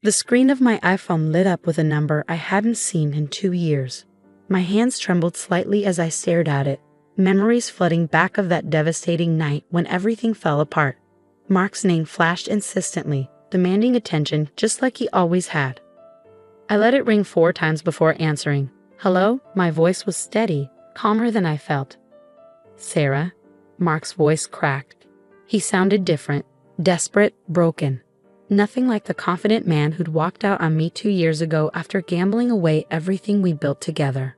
The screen of my iPhone lit up with a number I hadn't seen in 2 years. My hands trembled slightly as I stared at it, memories flooding back of that devastating night when everything fell apart. Mark's name flashed insistently, demanding attention just like he always had. I let it ring 4 times before answering. "Hello?" My voice was steady, calmer than I felt. "Sarah?" Mark's voice cracked. He sounded different, desperate, broken. Nothing like the confident man who'd walked out on me 2 years ago after gambling away everything we built together.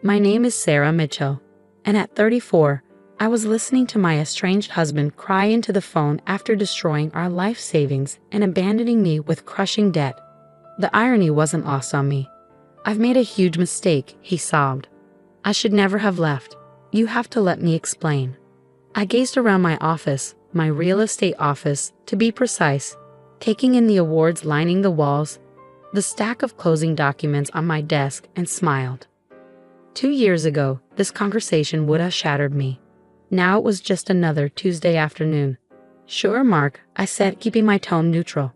"My name is Sarah Mitchell, and at 34, I was listening to my estranged husband cry into the phone after destroying our life savings and abandoning me with crushing debt. The irony wasn't lost on me. I've made a huge mistake," he sobbed. "I should never have left. You have to let me explain." I gazed around my office, my real estate office, to be precise, taking in the awards lining the walls, the stack of closing documents on my desk, and smiled. 2 years ago, this conversation would have shattered me. Now it was just another Tuesday afternoon. "Sure, Mark," I said, keeping my tone neutral.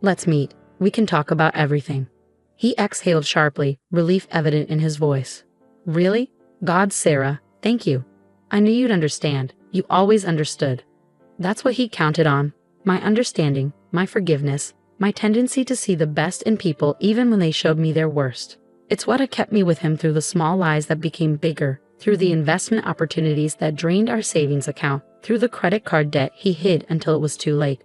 "Let's meet. We can talk about everything." He exhaled sharply, relief evident in his voice. "Really? God, Sarah, thank you. I knew you'd understand. You always understood." That's what he counted on. My understanding, my forgiveness, my tendency to see the best in people even when they showed me their worst. It's what had kept me with him through the small lies that became bigger, through the investment opportunities that drained our savings account, through the credit card debt he hid until it was too late.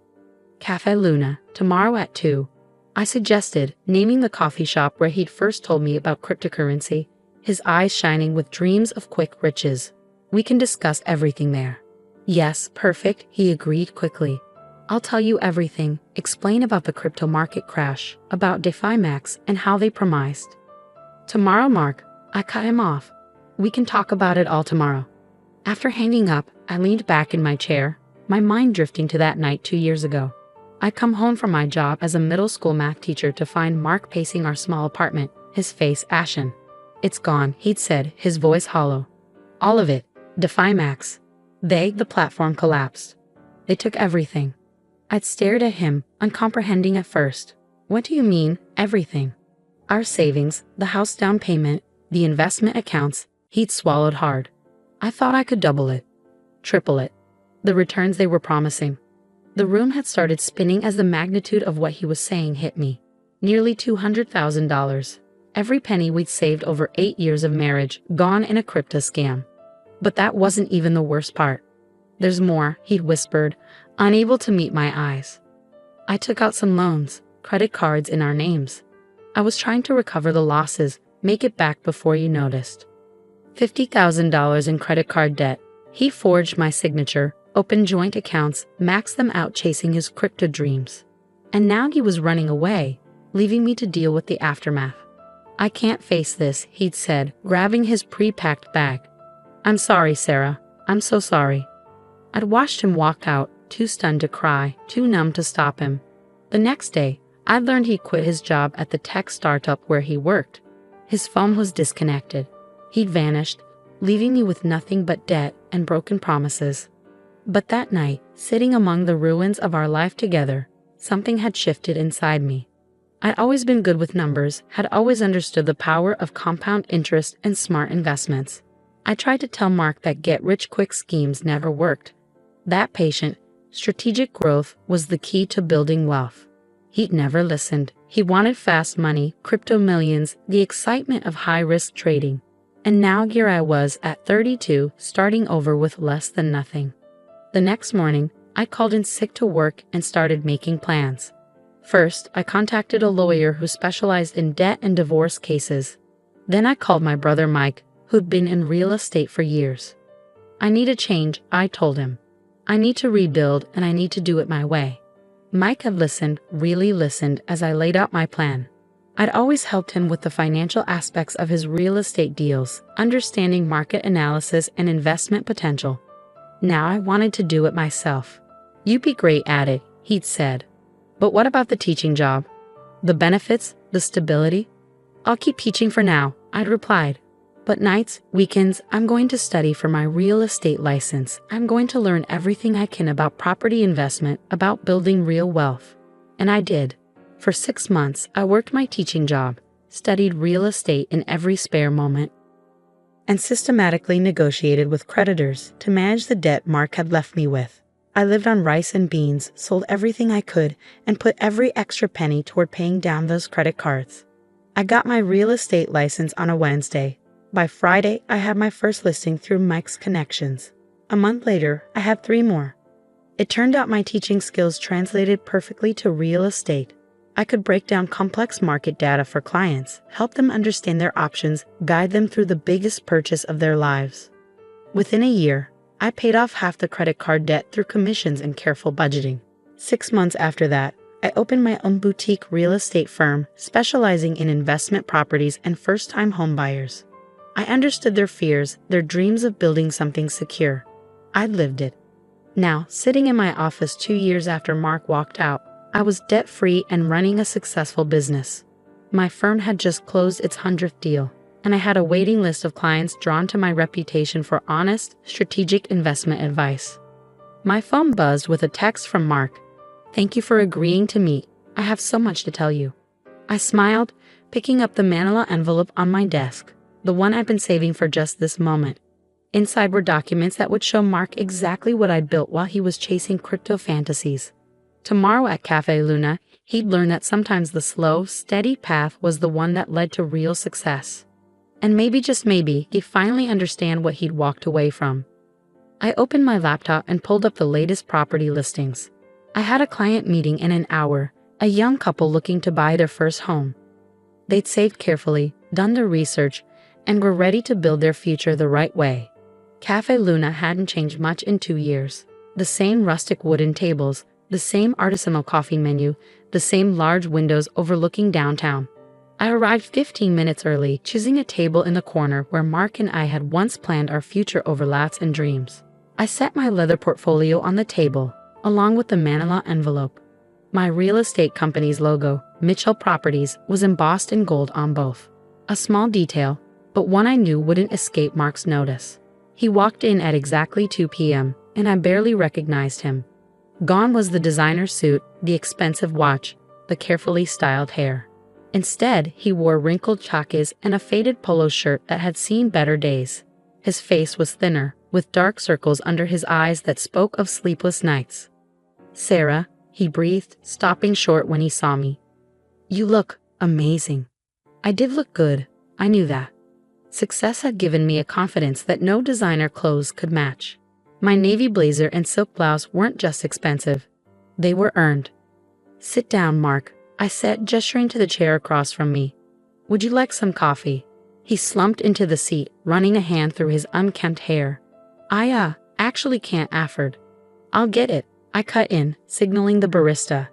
"Cafe Luna, tomorrow at 2. I suggested, naming the coffee shop where he'd first told me about cryptocurrency, his eyes shining with dreams of quick riches. "We can discuss everything there." "Yes, perfect," he agreed quickly. "I'll tell you everything, explain about the crypto market crash, about DeFiMax, and how they promised." "Tomorrow, Mark," I cut him off. "We can talk about it all tomorrow." After hanging up, I leaned back in my chair, my mind drifting to that night 2 years ago. I'd come home from my job as a middle school math teacher to find Mark pacing our small apartment, his face ashen. "It's gone," he'd said, his voice hollow. "All of it. DeFiMax. The platform collapsed. They took everything." I'd stared at him, uncomprehending at first. "What do you mean, everything?" "Our savings, the house down payment, the investment accounts." He'd swallowed hard. "I thought I could double it, triple it. The returns they were promising." The room had started spinning as the magnitude of what he was saying hit me. Nearly $200,000. Every penny we'd saved over 8 years of marriage, gone in a crypto scam. But that wasn't even the worst part. "There's more," he'd whispered, unable to meet my eyes. "I took out some loans, credit cards in our names. I was trying to recover the losses, make it back before you noticed. $50,000 in credit card debt. He forged my signature, opened joint accounts, maxed them out chasing his crypto dreams. And now he was running away, leaving me to deal with the aftermath. "I can't face this," he'd said, grabbing his pre-packed bag. "I'm sorry, Sarah. I'm so sorry." I'd watched him walk out, too stunned to cry, too numb to stop him. The next day, I'd learned he'd quit his job at the tech startup where he worked. His phone was disconnected. He'd vanished, leaving me with nothing but debt and broken promises. But that night, sitting among the ruins of our life together, something had shifted inside me. I'd always been good with numbers, had always understood the power of compound interest and smart investments. I tried to tell Mark that get-rich-quick schemes never worked. That patient, strategic growth was the key to building wealth. He'd never listened. He wanted fast money, crypto millions, the excitement of high-risk trading. And now here I was at 32, starting over with less than nothing. The next morning, I called in sick to work and started making plans. First, I contacted a lawyer who specialized in debt and divorce cases. Then I called my brother Mike, who'd been in real estate for years. "I need a change," I told him. "I need to rebuild, and I need to do it my way." Mike had listened, really listened, as I laid out my plan. I'd always helped him with the financial aspects of his real estate deals, understanding market analysis and investment potential. Now I wanted to do it myself. "You'd be great at it," he'd said. "But what about the teaching job? The benefits, the stability?" "I'll keep teaching for now," I'd replied. "But nights, weekends, I'm going to study for my real estate license. I'm going to learn everything I can about property investment, about building real wealth." And I did. For 6 months, I worked my teaching job, studied real estate in every spare moment, and systematically negotiated with creditors to manage the debt Mark had left me with. I lived on rice and beans, sold everything I could, and put every extra penny toward paying down those credit cards. I got my real estate license on a Wednesday. By Friday, I had my first listing through Mike's connections. A month later, I had 3 more. It turned out my teaching skills translated perfectly to real estate. I could break down complex market data for clients, help them understand their options, guide them through the biggest purchase of their lives. Within a year, I paid off half the credit card debt through commissions and careful budgeting. 6 months after that, I opened my own boutique real estate firm specializing in investment properties and first-time homebuyers. I understood their fears, their dreams of building something secure. I'd lived it. Now, sitting in my office 2 years after Mark walked out, I was debt-free and running a successful business. My firm had just closed its 100th deal, and I had a waiting list of clients drawn to my reputation for honest, strategic investment advice. My phone buzzed with a text from Mark. "Thank you for agreeing to meet. I have so much to tell you." I smiled, picking up the manila envelope on my desk, the one I'd been saving for just this moment. Inside were documents that would show Mark exactly what I'd built while he was chasing crypto fantasies. Tomorrow at Cafe Luna, he'd learn that sometimes the slow, steady path was the one that led to real success. And maybe, just maybe, he'd finally understand what he'd walked away from. I opened my laptop and pulled up the latest property listings. I had a client meeting in an hour, a young couple looking to buy their first home. They'd saved carefully, done their research, and were ready to build their future the right way. Cafe Luna hadn't changed much in 2 years. The same rustic wooden tables, the same artisanal coffee menu, the same large windows overlooking downtown. I arrived 15 minutes early, choosing a table in the corner where Mark and I had once planned our future overlaps and dreams. I set my leather portfolio on the table, along with the manila envelope. My real estate company's logo, Mitchell Properties, was embossed in gold on both. A small detail, but one I knew wouldn't escape Mark's notice. He walked in at exactly 2 p.m., and I barely recognized him. Gone was the designer suit, the expensive watch, the carefully styled hair. Instead, he wore wrinkled chakis and a faded polo shirt that had seen better days. His face was thinner, with dark circles under his eyes that spoke of sleepless nights. "Sarah," he breathed, stopping short when he saw me. "You look amazing." I did look good, I knew that. Success had given me a confidence that no designer clothes could match. My navy blazer and silk blouse weren't just expensive. They were earned. "Sit down, Mark," I said, gesturing to the chair across from me. "Would you like some coffee?" He slumped into the seat, running a hand through his unkempt hair. I actually can't afford." "I'll get it," I cut in, signaling the barista.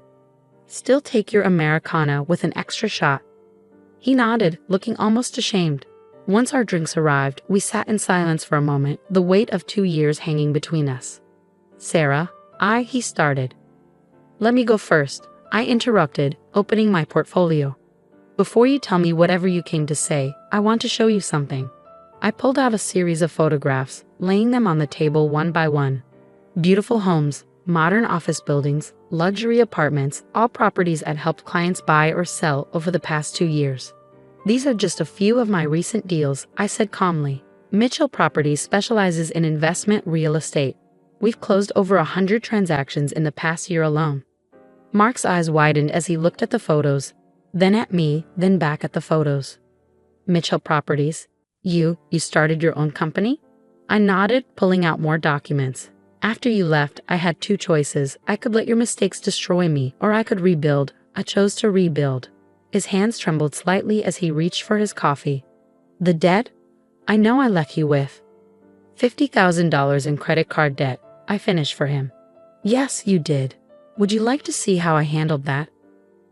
"Still take your Americano with an extra shot." He nodded, looking almost ashamed. Once our drinks arrived, we sat in silence for a moment, the weight of 2 years hanging between us. "Sarah," he started. "Let me go first," I interrupted, opening my portfolio. "Before you tell me whatever you came to say, I want to show you something." I pulled out a series of photographs, laying them on the table one by one. Beautiful homes, modern office buildings, luxury apartments, all properties I'd helped clients buy or sell over the past 2 years. "These are just a few of my recent deals," I said calmly. "Mitchell Properties specializes in investment real estate. We've closed over 100 transactions in the past year alone." Mark's eyes widened as he looked at the photos, then at me, then back at the photos. "Mitchell Properties? You started your own company?" I nodded, pulling out more documents. "After you left, I had 2 choices. I could let your mistakes destroy me, or I could rebuild. I chose to rebuild." His hands trembled slightly as he reached for his coffee. "The debt? I know I left you with $50,000 in credit card debt," I finished for him. "Yes, you did. Would you like to see how I handled that?"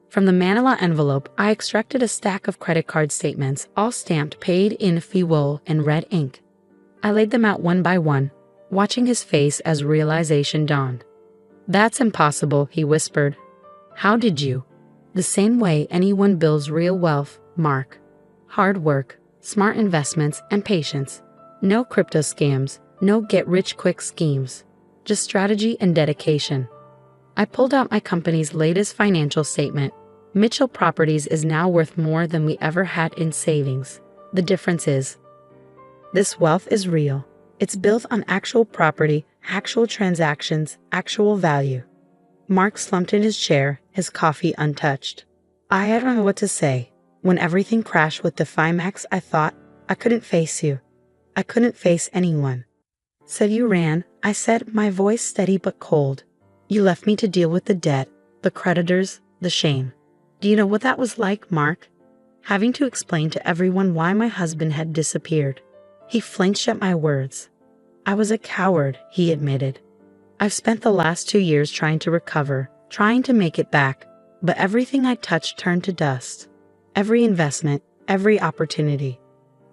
From the manila envelope, I extracted a stack of credit card statements, all stamped paid in full and red ink. I laid them out one by one, watching his face as realization dawned. "That's impossible," he whispered. "How did you?" "The same way anyone builds real wealth, Mark. Hard work, smart investments, and patience. No crypto scams, no get-rich-quick schemes. Just strategy and dedication." I pulled out my company's latest financial statement. Mitchell Properties is now worth more than we ever had in savings. The difference is, this wealth is real. It's built on actual property, actual transactions, actual value. Mark slumped in his chair, his coffee untouched. I don't know what to say. When everything crashed with Defimax, I thought, I couldn't face you. I couldn't face anyone. So you ran, I said, my voice steady but cold. You left me to deal with the debt, the creditors, the shame. Do you know what that was like, Mark? Having to explain to everyone why my husband had disappeared. He flinched at my words. I was a coward, he admitted. I've spent the last 2 years trying to recover, trying to make it back, but everything I touched turned to dust. Every investment, every opportunity.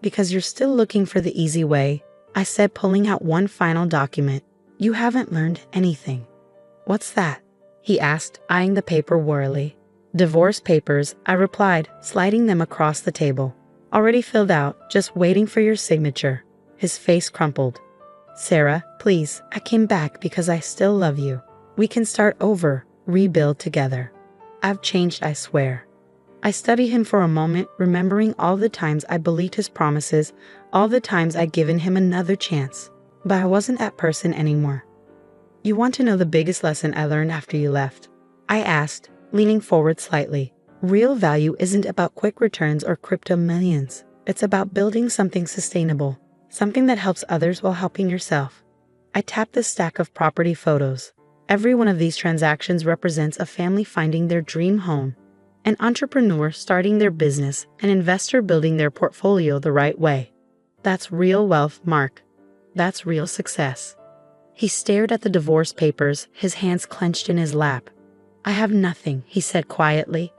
Because you're still looking for the easy way, I said, pulling out one final document. You haven't learned anything. What's that? He asked, eyeing the paper warily. Divorce papers, I replied, sliding them across the table. Already filled out, just waiting for your signature. His face crumpled. Sarah, please, I came back because I still love you. We can start over, rebuild together. I've changed, I swear. I studied him for a moment, remembering all the times I believed his promises, all the times I'd given him another chance. But I wasn't that person anymore. You want to know the biggest lesson I learned after you left? I asked, leaning forward slightly. Real value isn't about quick returns or crypto millions. It's about building something sustainable, something that helps others while helping yourself. I tapped the stack of property photos. Every one of these transactions represents a family finding their dream home, an entrepreneur starting their business, an investor building their portfolio the right way. That's real wealth, Mark. That's real success. He stared at the divorce papers, his hands clenched in his lap. I have nothing, he said quietly.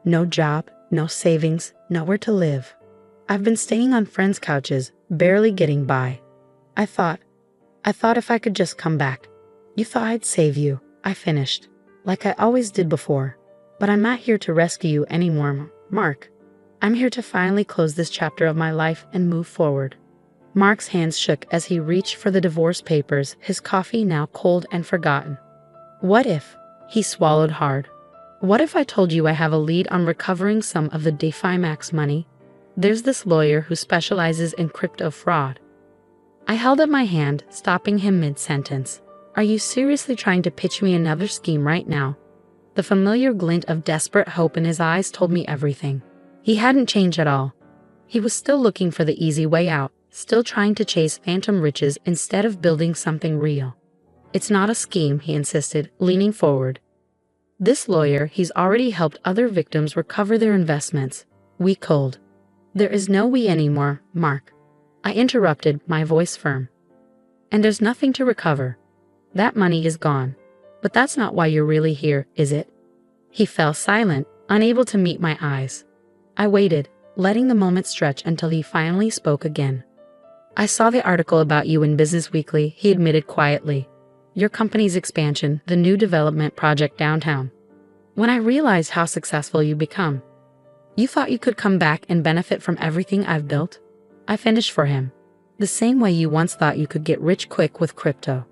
No job, no savings, nowhere to live. I've been staying on friends' couches, barely getting by. I thought if I could just come back. You thought I'd save you, I finished, like I always did before. But I'm not here to rescue you anymore, Mark. I'm here to finally close this chapter of my life and move forward. Mark's hands shook as he reached for the divorce papers, his coffee now cold and forgotten. What if? He swallowed hard. What if I told you I have a lead on recovering some of the Defimax money? There's this lawyer who specializes in crypto fraud. I held up my hand, stopping him mid-sentence. Are you seriously trying to pitch me another scheme right now? The familiar glint of desperate hope in his eyes told me everything. He hadn't changed at all. He was still looking for the easy way out, still trying to chase phantom riches instead of building something real. It's not a scheme, he insisted, leaning forward. This lawyer, he's already helped other victims recover their investments. We cold. There is no we anymore, Mark. I interrupted, my voice firm. And there's nothing to recover. That money is gone. But that's not why you're really here, is it? He fell silent, unable to meet my eyes. I waited, letting the moment stretch until he finally spoke again. I saw the article about you in Business Weekly, he admitted quietly. Your company's expansion, the new development project downtown. When I realized how successful you've become, you thought you could come back and benefit from everything I've built? I finished for him. The same way you once thought you could get rich quick with crypto.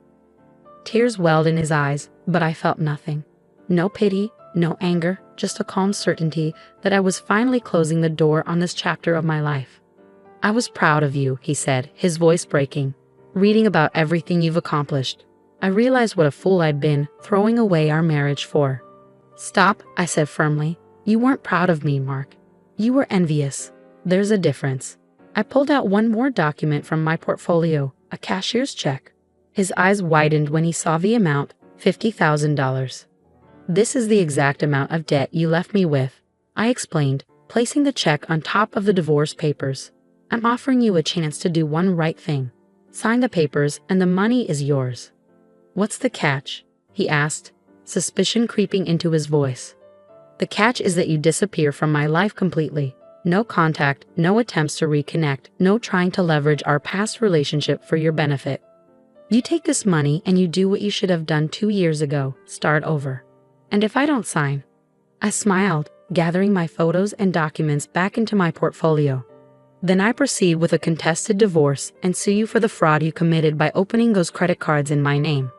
Tears welled in his eyes, but I felt nothing. No pity, no anger, just a calm certainty that I was finally closing the door on this chapter of my life. I was proud of you, he said, his voice breaking. Reading about everything you've accomplished, I realized what a fool I'd been, throwing away our marriage for. Stop, I said firmly. You weren't proud of me, Mark. You were envious. There's a difference. I pulled out one more document from my portfolio, a cashier's check. His eyes widened when he saw the amount, $50,000. This is the exact amount of debt you left me with, I explained, placing the check on top of the divorce papers. I'm offering you a chance to do one right thing. Sign the papers and the money is yours. What's the catch? He asked, suspicion creeping into his voice. The catch is that you disappear from my life completely. No contact, no attempts to reconnect, no trying to leverage our past relationship for your benefit. You take this money and you do what you should have done 2 years ago, start over. And if I don't sign? I smiled, gathering my photos and documents back into my portfolio. Then I proceed with a contested divorce and sue you for the fraud you committed by opening those credit cards in my name.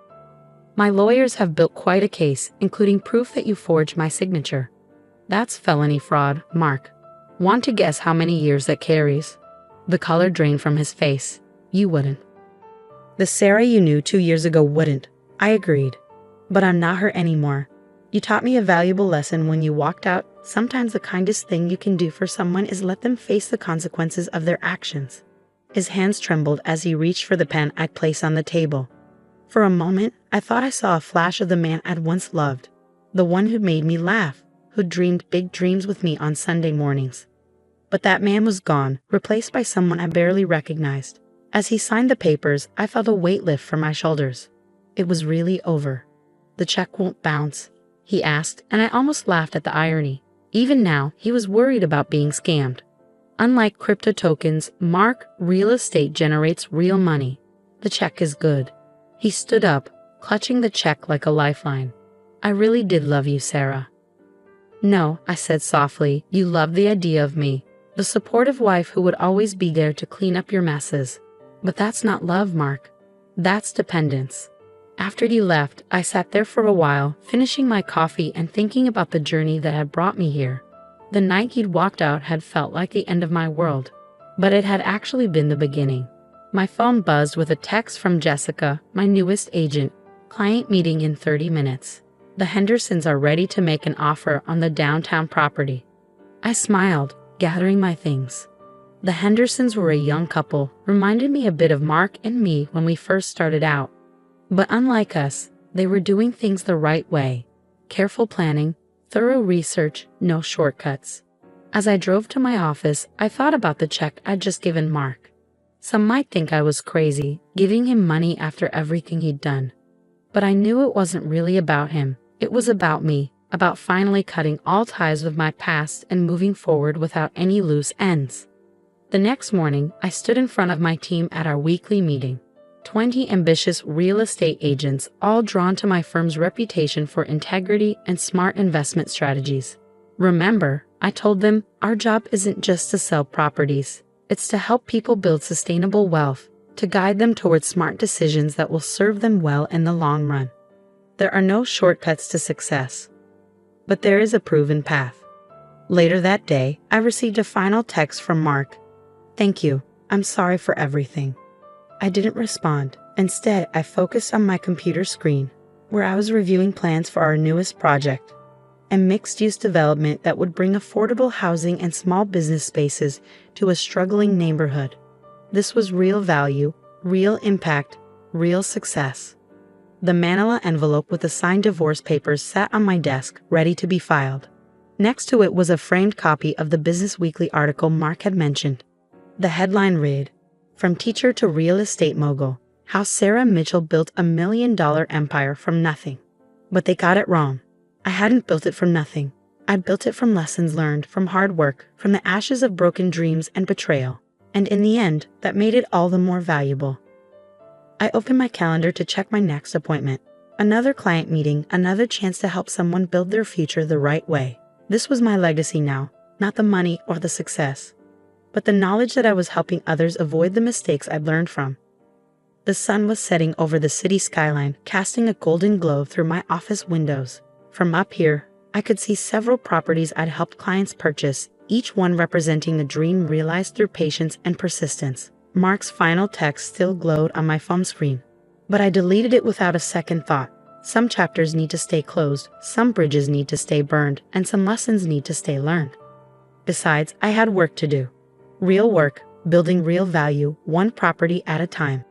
My lawyers have built quite a case, including proof that you forged my signature. That's felony fraud, Mark. Want to guess how many years that carries? The color drained from his face. You wouldn't. The Sarah you knew 2 years ago wouldn't. I agreed. But I'm not her anymore. You taught me a valuable lesson when you walked out. Sometimes the kindest thing you can do for someone is let them face the consequences of their actions. His hands trembled as he reached for the pen I'd placed on the table. For a moment, I thought I saw a flash of the man I'd once loved. The one who'd made me laugh, who'd dreamed big dreams with me on Sunday mornings. But that man was gone, replaced by someone I barely recognized. As he signed the papers, I felt a weight lift from my shoulders. It was really over. The check won't bounce, he asked, and I almost laughed at the irony. Even now, he was worried about being scammed. Unlike crypto tokens, Mark, real estate generates real money. The check is good. He stood up, clutching the check like a lifeline. I really did love you, Sarah. No, I said softly, you loved the idea of me, the supportive wife who would always be there to clean up your messes. But that's not love, Mark. That's dependence. After he left, I sat there for a while, finishing my coffee and thinking about the journey that had brought me here. The night he'd walked out had felt like the end of my world, but it had actually been the beginning. My phone buzzed with a text from Jessica, my newest agent. Client meeting in 30 minutes. The Hendersons are ready to make an offer on the downtown property. I smiled, gathering my things. The Hendersons were a young couple, reminded me a bit of Mark and me when we first started out. But unlike us, they were doing things the right way. Careful planning, thorough research, no shortcuts. As I drove to my office, I thought about the check I'd just given Mark. Some might think I was crazy, giving him money after everything he'd done. But I knew it wasn't really about him. It was about me, about finally cutting all ties with my past and moving forward without any loose ends. The next morning, I stood in front of my team at our weekly meeting. 20 ambitious real estate agents, all drawn to my firm's reputation for integrity and smart investment strategies. Remember, I told them, our job isn't just to sell properties. It's to help people build sustainable wealth, to guide them towards smart decisions that will serve them well in the long run. There are no shortcuts to success, but there is a proven path. Later that day, I received a final text from Mark. Thank you. I'm sorry for everything. I didn't respond. Instead, I focused on my computer screen, where I was reviewing plans for our newest project, a mixed-use development that would bring affordable housing and small business spaces to a struggling neighborhood. This was real value, real impact, real success. The manila envelope with the signed divorce papers sat on my desk, ready to be filed. Next to it was a framed copy of the Business Weekly article Mark had mentioned. The headline read, "From Teacher to Real Estate Mogul, How Sarah Mitchell Built a $1 Million Empire from Nothing." But they got it wrong. I hadn't built it from nothing. I built it from lessons learned, from hard work, from the ashes of broken dreams and betrayal. And in the end, that made it all the more valuable. I opened my calendar to check my next appointment. Another client meeting, another chance to help someone build their future the right way. This was my legacy now, not the money or the success, but the knowledge that I was helping others avoid the mistakes I'd learned from. The sun was setting over the city skyline, casting a golden glow through my office windows. From up here, I could see several properties I'd helped clients purchase, each one representing a dream realized through patience and persistence. Mark's final text still glowed on my phone screen, but I deleted it without a second thought. Some chapters need to stay closed, some bridges need to stay burned, and some lessons need to stay learned. Besides, I had work to do. Real work, building real value, one property at a time.